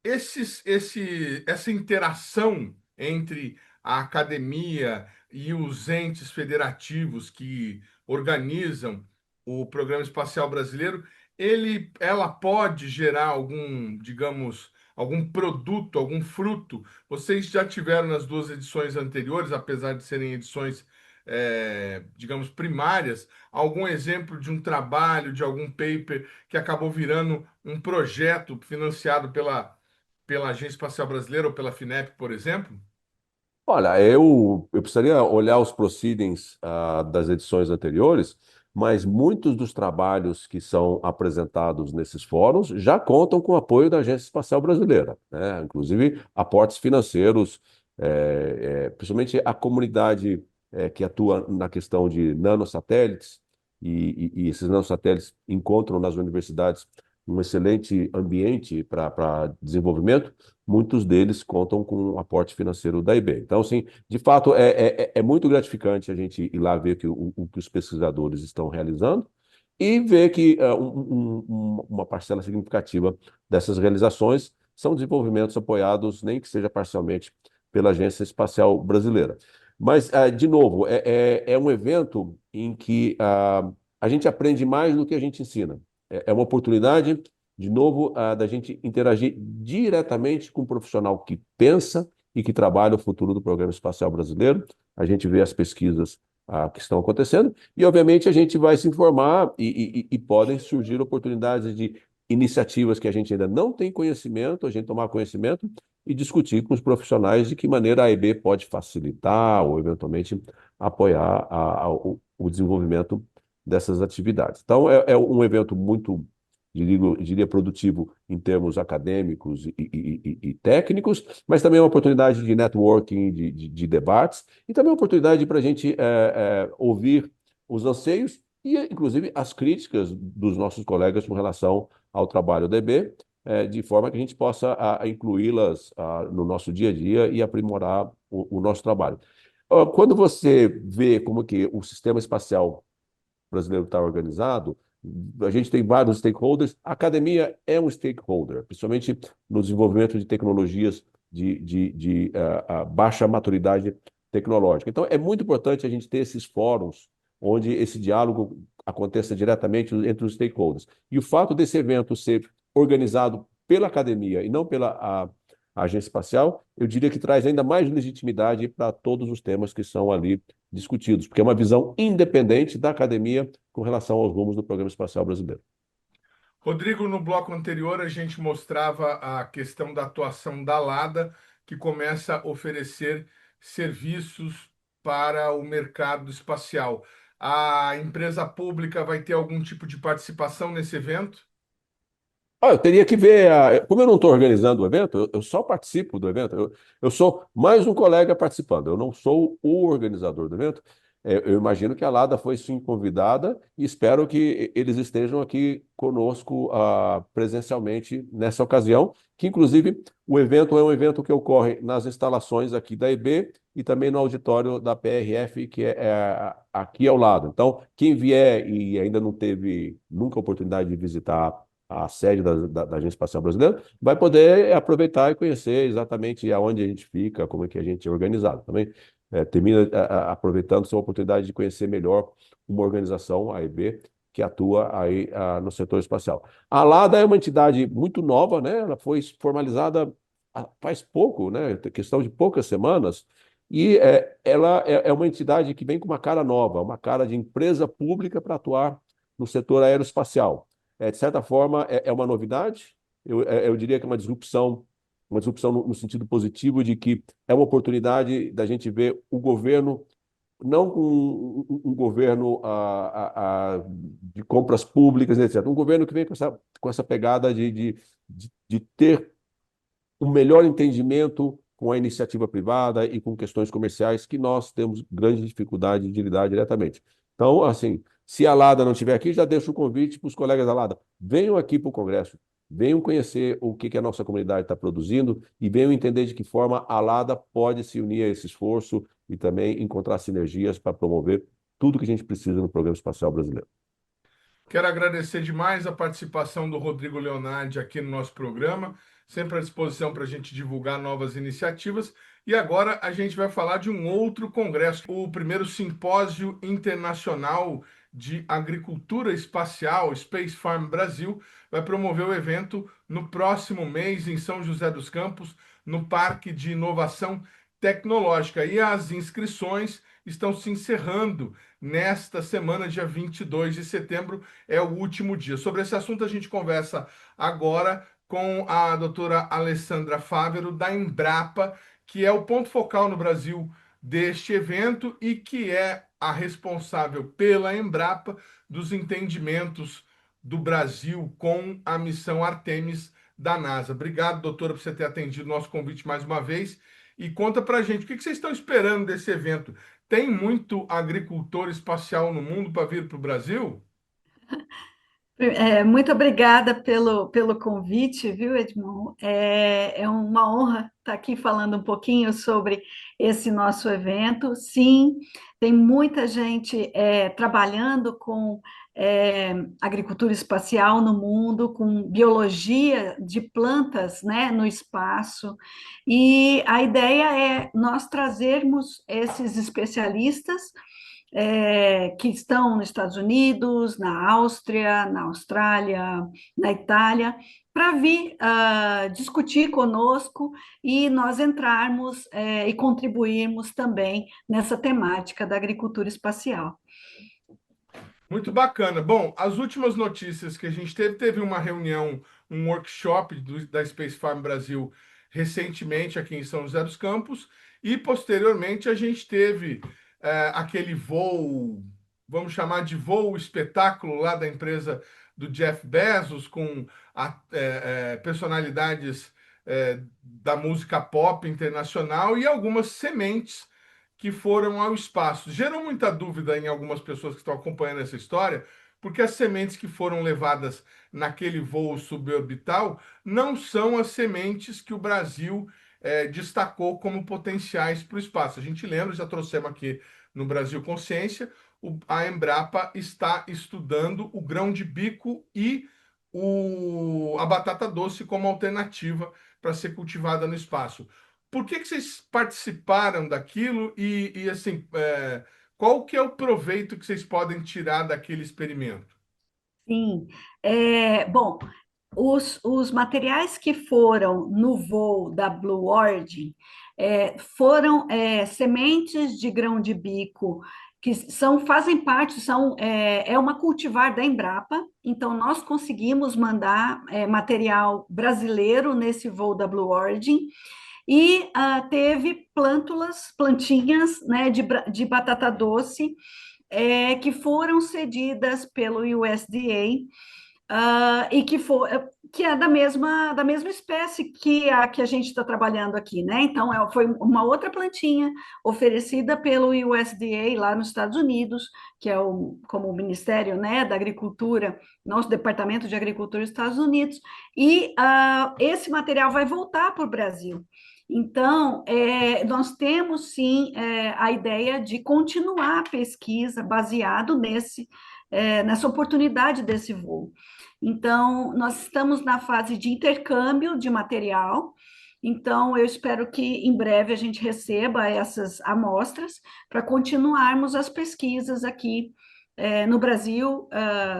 essa interação entre a academia e os entes federativos que organizam o Programa Espacial Brasileiro, ela pode gerar algum, digamos, algum produto, algum fruto. Vocês já tiveram nas duas edições anteriores, apesar de serem edições, digamos, primárias, algum exemplo de um trabalho, de algum paper que acabou virando um projeto financiado pela Agência Espacial Brasileira ou pela FINEP, por exemplo? Olha, eu precisaria olhar os proceedings das edições anteriores, mas muitos dos trabalhos que são apresentados nesses fóruns já contam com o apoio da Agência Espacial Brasileira, né? Inclusive aportes financeiros, principalmente a comunidade que atua na questão de nanosatélites, e esses nanosatélites encontram nas universidades um excelente ambiente para desenvolvimento, muitos deles contam com um aporte financeiro da IB. Então, assim, de fato, é muito gratificante a gente ir lá ver o que os pesquisadores estão realizando e ver que uma parcela significativa dessas realizações são desenvolvimentos apoiados, nem que seja parcialmente, pela Agência Espacial Brasileira. Mas, de novo, é um evento em que a gente aprende mais do que a gente ensina. É uma oportunidade, de novo, da gente interagir diretamente com um profissional que pensa e que trabalha o futuro do Programa Espacial Brasileiro. A gente vê as pesquisas que estão acontecendo e, obviamente, a gente vai se informar e podem surgir oportunidades de iniciativas que a gente ainda não tem conhecimento, a gente tomar conhecimento e discutir com os profissionais de que maneira a AIB pode facilitar ou, eventualmente, apoiar o desenvolvimento dessas atividades. Então, é um evento muito, diria, produtivo em termos acadêmicos e técnicos, mas também é uma oportunidade de networking, de debates, e também é uma oportunidade para a gente ouvir os anseios e, inclusive, as críticas dos nossos colegas com relação ao trabalho da EB, de forma que a gente possa incluí-las no nosso dia a dia e aprimorar o nosso trabalho. Quando você vê como que o sistema espacial brasileiro está organizado, a gente tem vários stakeholders. A academia é um stakeholder, principalmente no desenvolvimento de tecnologias de baixa maturidade tecnológica. Então, é muito importante a gente ter esses fóruns onde esse diálogo aconteça diretamente entre os stakeholders. E o fato desse evento ser organizado pela academia e não pela a agência espacial, eu diria que traz ainda mais legitimidade para todos os temas que são ali discutidos, porque é uma visão independente da academia com relação aos rumos do Programa Espacial Brasileiro. Rodrigo, no bloco anterior a gente mostrava a questão da atuação da LADA, que começa a oferecer serviços para o mercado espacial. A empresa pública vai ter algum tipo de participação nesse evento? Eu teria que ver. Como eu não estou organizando o evento, eu só participo do evento. Eu sou mais um colega participando. Eu não sou o organizador do evento. Eu imagino que a Lada foi sim convidada e espero que eles estejam aqui conosco presencialmente nessa ocasião, que inclusive o evento é um evento que ocorre nas instalações aqui da EB e também no auditório da PRF, que é aqui ao lado. Então, quem vier e ainda não teve nunca a oportunidade de visitar a sede da Agência Espacial Brasileira, vai poder aproveitar e conhecer exatamente aonde a gente fica, como é que a gente é organizado. Também termina aproveitando essa oportunidade de conhecer melhor uma organização, a EB, que atua aí no setor espacial. A LADA é uma entidade muito nova, né? Ela foi formalizada faz pouco, né? Questão de poucas semanas, e ela é uma entidade que vem com uma cara nova, uma cara de empresa pública para atuar no setor aeroespacial. De certa forma, é uma novidade. Eu diria que é uma disrupção no sentido positivo de que é uma oportunidade da gente ver o governo, não um governo de compras públicas, etc. Um governo que vem com essa pegada de ter um melhor entendimento com a iniciativa privada e com questões comerciais que nós temos grande dificuldade de lidar diretamente. Então, assim, se a Lada não estiver aqui, já deixo o convite para os colegas da Lada. Venham aqui para o Congresso, venham conhecer o que a nossa comunidade está produzindo e venham entender de que forma a Lada pode se unir a esse esforço e também encontrar sinergias para promover tudo que a gente precisa no Programa Espacial Brasileiro. Quero agradecer demais a participação do Rodrigo Leonardi aqui no nosso programa, sempre à disposição para a gente divulgar novas iniciativas. E agora a gente vai falar de um outro congresso, o primeiro Simpósio Internacional de Agricultura Espacial, Space Farm Brasil, vai promover o evento no próximo mês em São José dos Campos, no Parque de Inovação Tecnológica. E as inscrições estão se encerrando nesta semana, dia 22 de setembro, é o último dia. Sobre esse assunto, a gente conversa agora com a doutora Alessandra Fávero, da Embrapa, que é o ponto focal no Brasil deste evento e que é a responsável pela Embrapa dos entendimentos do Brasil com a missão Artemis da NASA. Obrigado, doutora, por você ter atendido o nosso convite mais uma vez. E conta pra gente, o que vocês estão esperando desse evento? Tem muito agricultor espacial no mundo para vir para o Brasil? Muito obrigada pelo convite, viu, Edmond? É uma honra estar aqui falando um pouquinho sobre esse nosso evento. Sim, tem muita gente trabalhando com agricultura espacial no mundo, com biologia de plantas, né, no espaço. E a ideia é nós trazermos esses especialistas que estão nos Estados Unidos, na Áustria, na Austrália, na Itália, para vir discutir conosco e nós entrarmos e contribuirmos também nessa temática da agricultura espacial. Muito bacana. Bom, as últimas notícias que a gente teve uma reunião, um workshop da Space Farm Brasil recentemente aqui em São José dos Campos e posteriormente a gente teve aquele voo, vamos chamar de voo espetáculo lá da empresa do Jeff Bezos com personalidades da música pop internacional e algumas sementes que foram ao espaço. Gerou muita dúvida em algumas pessoas que estão acompanhando essa história, porque as sementes que foram levadas naquele voo suborbital não são as sementes que o Brasil destacou como potenciais para o espaço. A gente lembra, já trouxemos aqui no Brasil Consciência, a Embrapa está estudando o grão de bico e a batata doce como alternativa para ser cultivada no espaço. Por que que vocês participaram daquilo assim, qual que é o proveito que vocês podem tirar daquele experimento? Sim, bom, os materiais que foram no voo da Blue Origin foram sementes de grão de bico que fazem parte, é uma cultivar da Embrapa, então nós conseguimos mandar material brasileiro nesse voo da Blue Origin, e teve plantinhas, né, de batata doce que foram cedidas pelo USDA, e que é da mesma espécie que a que a gente está trabalhando aqui, né? Então, foi uma outra plantinha oferecida pelo USDA lá nos Estados Unidos, que é como o Ministério, né, da Agricultura, nosso Departamento de Agricultura dos Estados Unidos, e esse material vai voltar para o Brasil. Então, nós temos sim a ideia de continuar a pesquisa baseado nessa oportunidade desse voo. Então, nós estamos na fase de intercâmbio de material, então eu espero que em breve a gente receba essas amostras para continuarmos as pesquisas aqui no Brasil,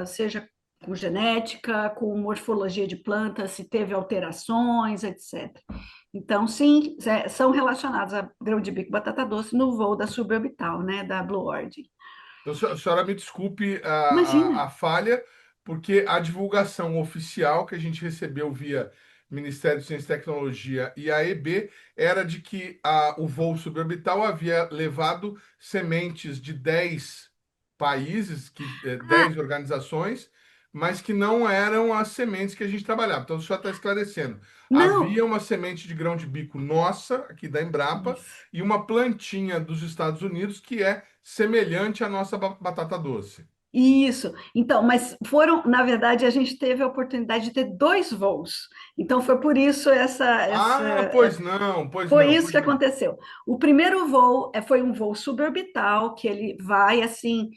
seja com genética, com morfologia de plantas, se teve alterações, etc. Então, sim, são relacionados a grão de bico e batata doce no voo da suborbital, né, da Blue Origin. Então, a senhora me desculpe Imagina. a falha, porque a divulgação oficial que a gente recebeu via Ministério de Ciência e Tecnologia e a EB era de que o voo suborbital havia levado sementes de 10 países, 10 Ah, organizações, mas que não eram as sementes que a gente trabalhava. Então, o senhor está esclarecendo. não. Havia uma semente de grão de bico nossa, aqui da Embrapa, Isso. e uma plantinha dos Estados Unidos que é semelhante à nossa batata doce. Isso. Então, mas na verdade, a gente teve a oportunidade de ter dois voos. Então, foi por isso Ah, pois não, pois foi não, isso que pois não. aconteceu. O primeiro voo foi um voo suborbital, que ele vai assim,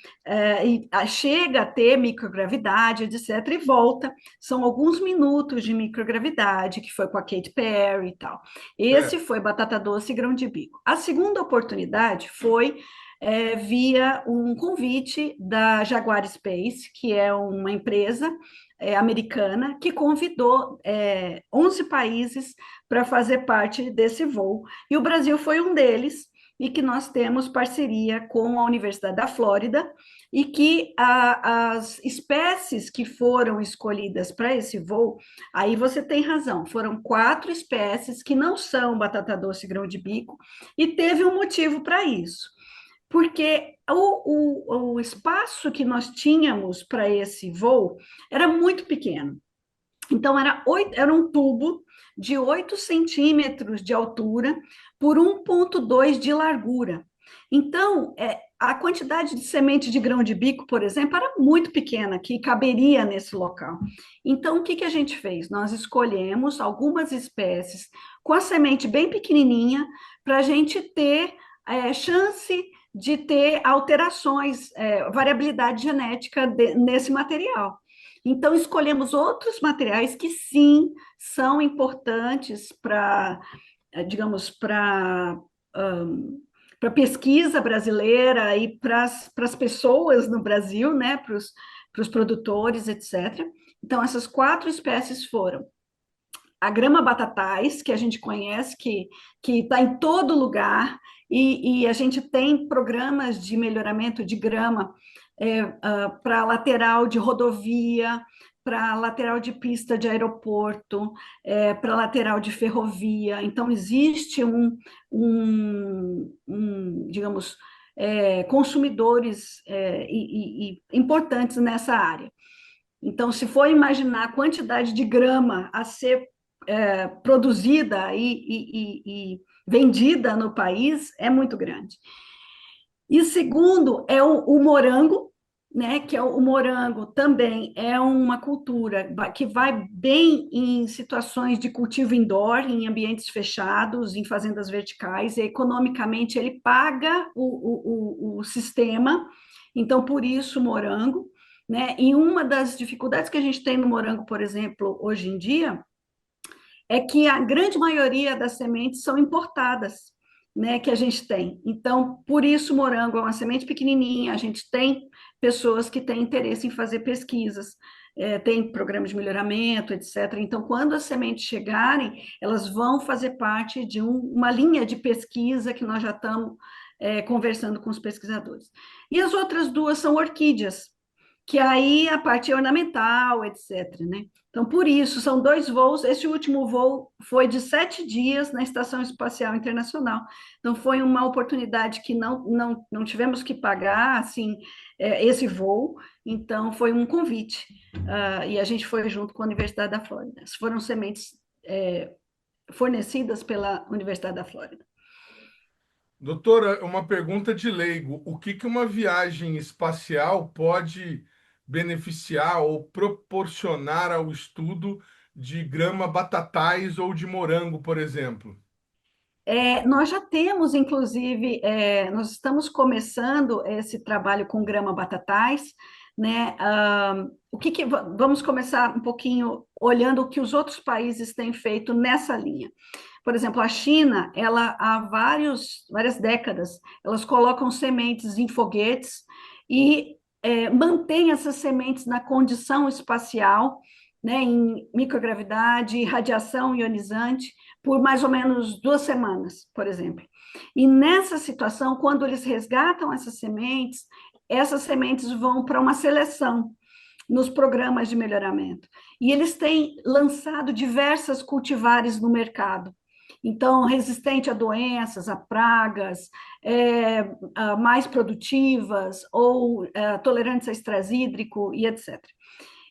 chega a ter microgravidade, etc., e volta. São alguns minutos de microgravidade, que foi com a Katy Perry e tal. Esse Certo. foi batata doce e grão de bico. A segunda oportunidade foi via um convite da Jaguar Space, que é uma empresa americana, que convidou 11 países para fazer parte desse voo. E o Brasil foi um deles, e que nós temos parceria com a Universidade da Flórida, e que as espécies que foram escolhidas para esse voo, aí você tem razão, foram 4 espécies que não são batata doce e grão de bico, e teve um motivo para isso. Porque o espaço que nós tínhamos para esse voo era muito pequeno. Então, era um tubo de 8 centímetros de altura por 1,2 de largura. Então, a quantidade de semente de grão de bico, por exemplo, era muito pequena, que caberia nesse local. Então, o que que a gente fez? Nós escolhemos algumas espécies com a semente bem pequenininha para a gente ter chance de ter alterações, variabilidade genética nesse material. Então, escolhemos outros materiais que sim são importantes para, digamos, para a pesquisa brasileira e para as pessoas no Brasil, né, para os produtores, etc. Então, essas 4 espécies foram a grama batatais, que a gente conhece, que está em todo lugar, e a gente tem programas de melhoramento de grama para lateral de rodovia, para lateral de pista de aeroporto, para lateral de ferrovia. Então, existe digamos, consumidores e importantes nessa área. Então, se for imaginar a quantidade de grama a ser produzida e vendida no país, é muito grande. E o segundo é o morango, né? Que é o morango também é uma cultura que vai bem em situações de cultivo indoor, em ambientes fechados, em fazendas verticais, e economicamente ele paga o sistema, então por isso o morango, né? E uma das dificuldades que a gente tem no morango, por exemplo, hoje em dia, é que a grande maioria das sementes são importadas, né, que a gente tem. Então, por isso, o morango é uma semente pequenininha, a gente tem pessoas que têm interesse em fazer pesquisas, tem programas de melhoramento, etc. Então, quando as sementes chegarem, elas vão fazer parte de uma linha de pesquisa que nós já estamos conversando com os pesquisadores. E as outras 2 são orquídeas, que aí a parte é ornamental, etc., né? Então, por isso, são 2 voos. Esse último voo foi de 7 dias na Estação Espacial Internacional. Então, foi uma oportunidade que não tivemos que pagar, assim, esse voo. Então, foi um convite. E a gente foi junto com a Universidade da Flórida. Foram sementes fornecidas pela Universidade da Flórida. Doutora, uma pergunta de leigo. O que que uma viagem espacial pode beneficiar ou proporcionar ao estudo de grama batatais ou de morango, por exemplo? Nós já temos, inclusive, nós estamos começando esse trabalho com grama batatais, né? Vamos começar um pouquinho olhando o que os outros países têm feito nessa linha. Por exemplo, a China, ela há várias décadas, elas colocam sementes em foguetes e mantém essas sementes na condição espacial, né, em microgravidade, radiação ionizante, por mais ou menos 2 semanas, por exemplo. E nessa situação, quando eles resgatam essas sementes vão para uma seleção nos programas de melhoramento. E eles têm lançado diversas cultivares no mercado. Então, resistente a doenças, a pragas, mais produtivas ou tolerantes a estresse hídrico e etc.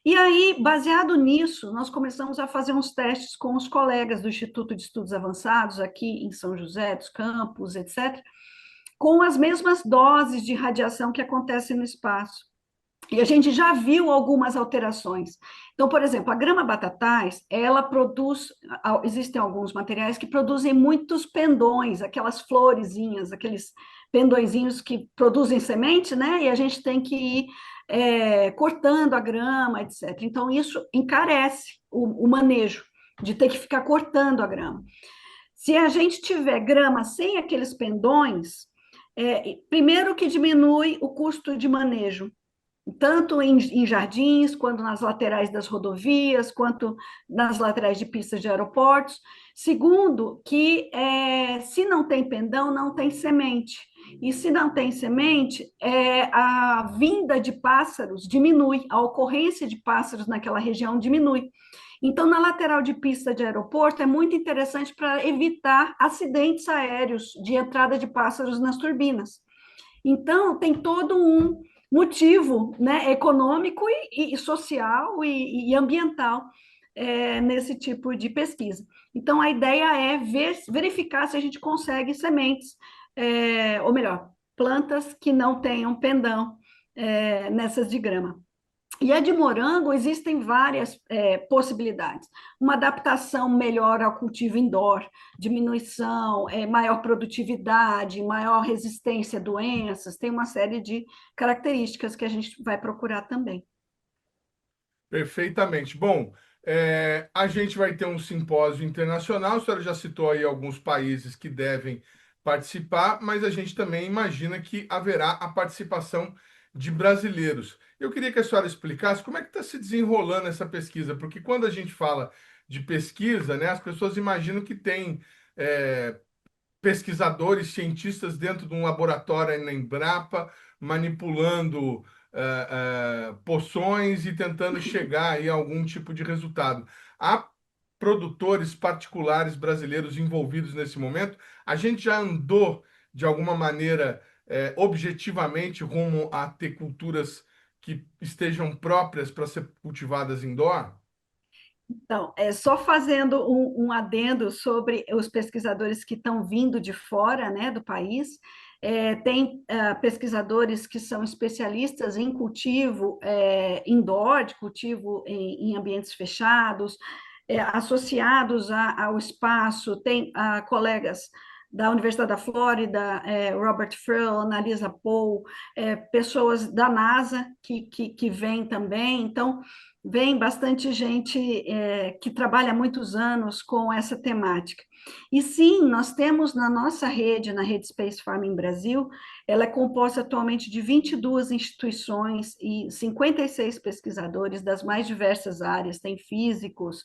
E aí, baseado nisso, nós começamos a fazer uns testes com os colegas do Instituto de Estudos Avançados, aqui em São José dos Campos, etc., com as mesmas doses de radiação que acontecem no espaço. E a gente já viu algumas alterações. Então, por exemplo, a grama batatais, ela produz, existem alguns materiais que produzem muitos pendões, aquelas florezinhas, aqueles pendõezinhos que produzem semente, né? E a gente tem que ir cortando a grama, etc. Então, isso encarece o manejo, de ter que ficar cortando a grama. Se a gente tiver grama sem aqueles pendões, primeiro que diminui o custo de manejo, tanto em jardins, quanto nas laterais das rodovias, quanto nas laterais de pistas de aeroportos. Segundo, que se não tem pendão, não tem semente. E se não tem semente, a vinda de pássaros diminui, a ocorrência de pássaros naquela região diminui. Então, na lateral de pista de aeroporto, é muito interessante para evitar acidentes aéreos de entrada de pássaros nas turbinas. Então, tem todo um motivo, né, econômico e social e ambiental nesse tipo de pesquisa. Então, a ideia é verificar se a gente consegue sementes, ou melhor, plantas que não tenham pendão nessas de grama. E a de morango, existem várias possibilidades. Uma adaptação melhor ao cultivo indoor, diminuição, maior produtividade, maior resistência a doenças, tem uma série de características que a gente vai procurar também. Perfeitamente. Bom, a gente vai ter um simpósio internacional. A senhora já citou aí alguns países que devem participar, mas a gente também imagina que haverá a participação de brasileiros. Eu queria que a senhora explicasse como é que está se desenrolando essa pesquisa, porque quando a gente fala de pesquisa, né, as pessoas imaginam que tem é, pesquisadores, cientistas dentro de um laboratório aí na Embrapa, manipulando poções e tentando chegar aí a algum tipo de resultado. Há produtores particulares brasileiros envolvidos nesse momento. A gente já andou, de alguma maneira, objetivamente, rumo a ter culturas que estejam próprias para ser cultivadas indoor? Então, só fazendo um adendo sobre os pesquisadores que estão vindo de fora, né, do país, tem pesquisadores que são especialistas em cultivo indoor, de cultivo em ambientes fechados, associados ao espaço, tem colegas da Universidade da Flórida, Robert Frill, Annalisa Pohl, pessoas da NASA que vêm também, então vem bastante gente que trabalha há muitos anos com essa temática. E sim, nós temos na nossa rede, na Rede Space Farming Brasil, ela é composta atualmente de 22 instituições e 56 pesquisadores das mais diversas áreas, tem físicos,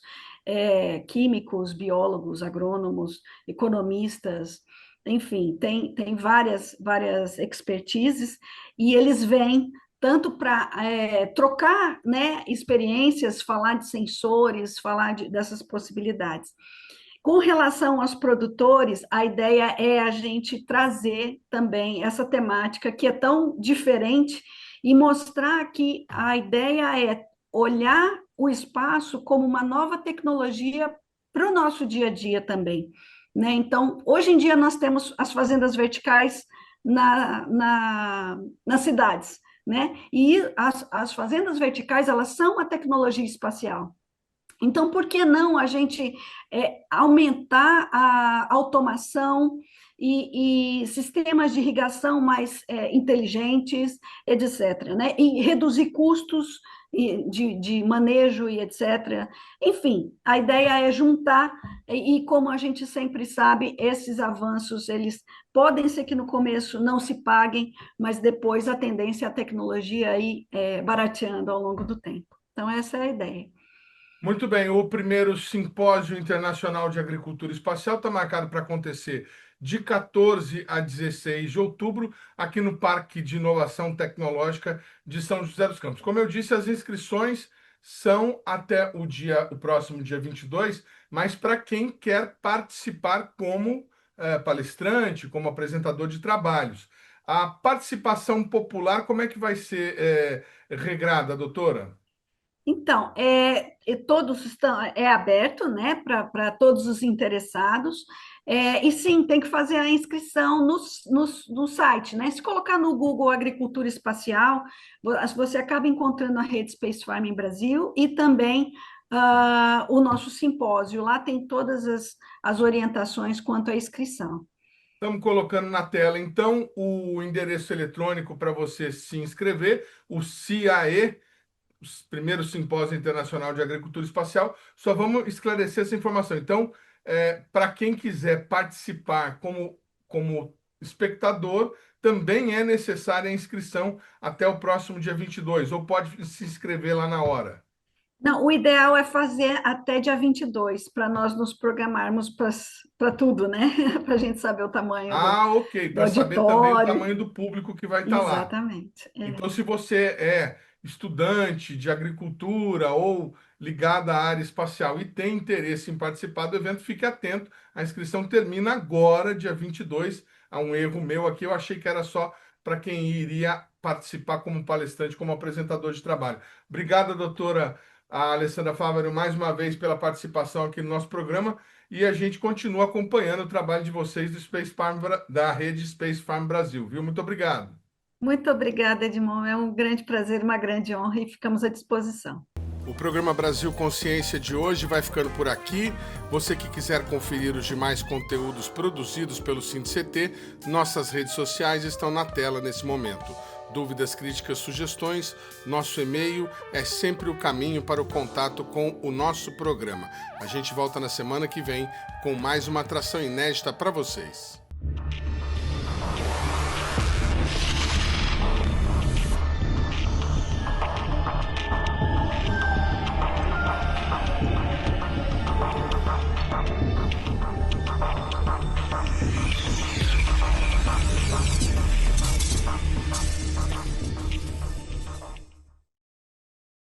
químicos, biólogos, agrônomos, economistas, enfim, tem várias expertises, e eles vêm tanto para trocar, né, experiências, falar de sensores, falar dessas possibilidades. Com relação aos produtores, a ideia é a gente trazer também essa temática que é tão diferente e mostrar que a ideia é olhar o espaço como uma nova tecnologia para o nosso dia a dia também. Né? Então, hoje em dia, nós temos as fazendas verticais nas cidades, né? E as fazendas verticais, elas são a tecnologia espacial. Então, por que não a gente aumentar a automação e sistemas de irrigação mais inteligentes, etc., né? E reduzir custos de manejo e etc. Enfim, a ideia é juntar, e como a gente sempre sabe, esses avanços, eles podem ser que no começo não se paguem, mas depois a tendência é a tecnologia ir barateando ao longo do tempo. Então, essa é a ideia. Muito bem, o primeiro Simpósio Internacional de Agricultura Espacial está marcado para acontecer de 14 a 16 de outubro, aqui no Parque de Inovação Tecnológica de São José dos Campos. Como eu disse, as inscrições são até o próximo dia 22, mas para quem quer participar como palestrante, como apresentador de trabalhos. A participação popular, como é que vai ser regrada, doutora? Então, todos estão, é aberto, né, para todos os interessados, e sim, tem que fazer a inscrição no site, né? Se colocar no Google Agricultura Espacial, você acaba encontrando a Rede Space Farming Brasil e também o nosso simpósio. Lá tem todas as orientações quanto à inscrição. Estamos colocando na tela, então, o endereço eletrônico para você se inscrever, o CIAE, o primeiro Simpósio Internacional de Agricultura Espacial. Só vamos esclarecer essa informação. Então, para quem quiser participar como espectador, também é necessária a inscrição até o próximo dia 22, ou pode se inscrever lá na hora. Não, o ideal é fazer até dia 22 para nós nos programarmos para tudo, né? Para a gente saber o tamanho Ah, ok, do para saber também o auditório. tamanho do público que vai estar lá. Exatamente. Então, se você é estudante de agricultura ou ligado à área espacial e tem interesse em participar do evento, fique atento. A inscrição termina agora, dia 22. Há um erro meu aqui, eu achei que era só para quem iria participar como palestrante, como apresentador de trabalho. Obrigado, doutora a Alessandra Fávaro mais uma vez pela participação aqui no nosso programa e a gente continua acompanhando o trabalho de vocês do Space Farm, da rede Space Farm Brasil, viu? Muito obrigado. Muito obrigada, Edmond. É um grande prazer, uma grande honra e ficamos à disposição. O programa Brasil Consciência de hoje vai ficando por aqui. Você que quiser conferir os demais conteúdos produzidos pelo SINDCT, nossas redes sociais estão na tela nesse momento. Dúvidas, críticas, sugestões, nosso e-mail é sempre o caminho para o contato com o nosso programa. A gente volta na semana que vem com mais uma atração inédita para vocês.